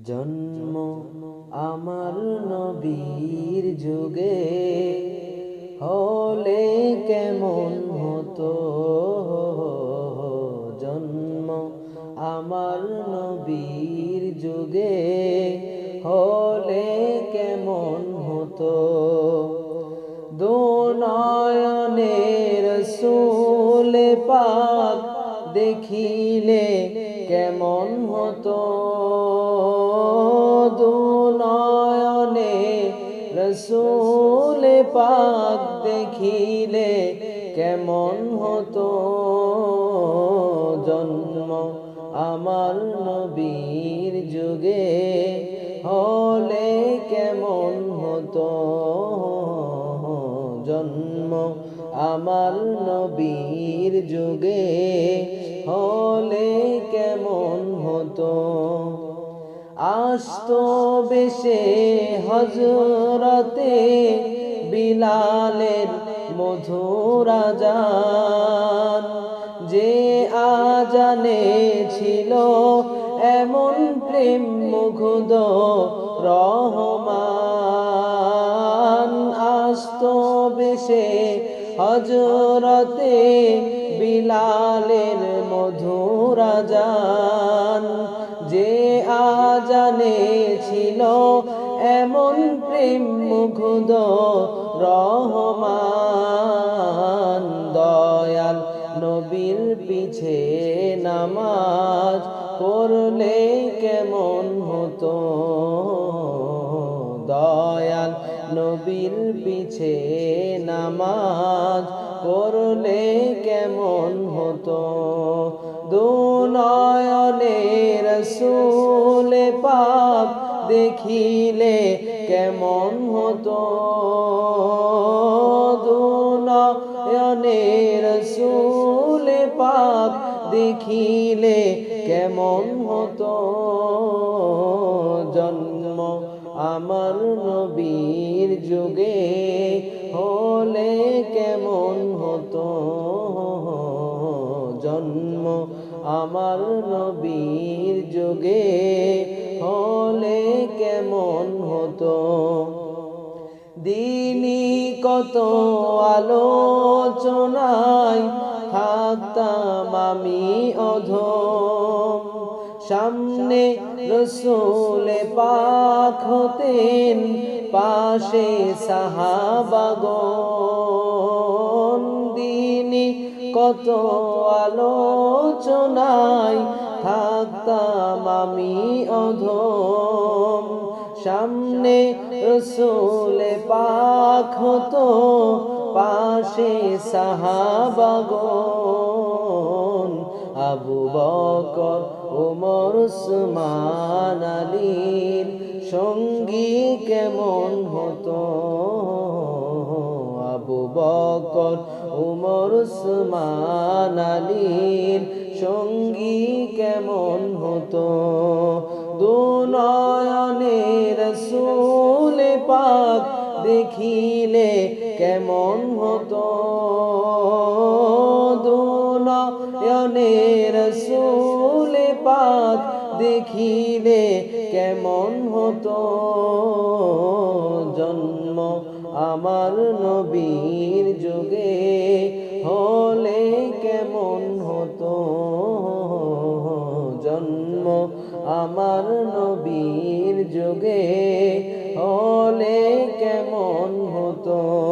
জন্ম আমার নবীর যুগে হলে কেমন হতো। জন্ম আমার নবীর যুগে হলে কেমন হতো। দুনয়নে রাসূল পাক দেখিলে কেমন হতো। দুনয়নে রাসূল পাক দেখিলে কেমন হতো। জন্ম আমার নবীর যুগে হলে কেমন হতো। জন্ম আমার নবীর যুগে হলে কেমন হতো। আসতো বেশে হযরতে বিলালের মধুর আযান, যে আযানে ছিল এমন প্রেম মুগ্ধ রহমান। আসতো বেশে হযরতে বিলালের মধুর আযান, যে আযানে ছিল এমন প্রেম মুগ্ধ রহমান। দয়াল নবীর পিছে নামাজ পড়লে কেমন হতো। দয়াল নবীর পিছে নামাজ পড়লে কেমন হতো। দুনয়নে রাসূল পাক দেখিলে কেমন হতো। দুনয়নে রাসূল পাক দেখিলে কেমন হতো। জন্ম আমার নবীর যুগে হলে কেমন হতো। জন্ম আমার নবীর যুগে হলে কেমন হতো। দিনই কত আলোচনায় থাকতাম আমি অধম, সামনে রাসূল পাক হতেন পাশে সাহাবাগণ। দিনই কত আলোচনায় থাকতাম আমি অধম, সামনে রাসূল পাক হতো পাশে সাহাবাগণ। আবু বকর ওমর উসমান আলীর সঙ্গী কেমন হতো। আবু বকর ওমর উসমান আলীর সঙ্গী কেমন হতো। দুনয়নে রাসূল পাক দেখিলে কেমন হতো। দুনয়নে রাসূল পাক দেখিলে কেমন হতো। জন্ম আমার নবীর যুগে হলে কেমন হতো। জন্ম আমার নবীর যুগে হলে কেমন হতো।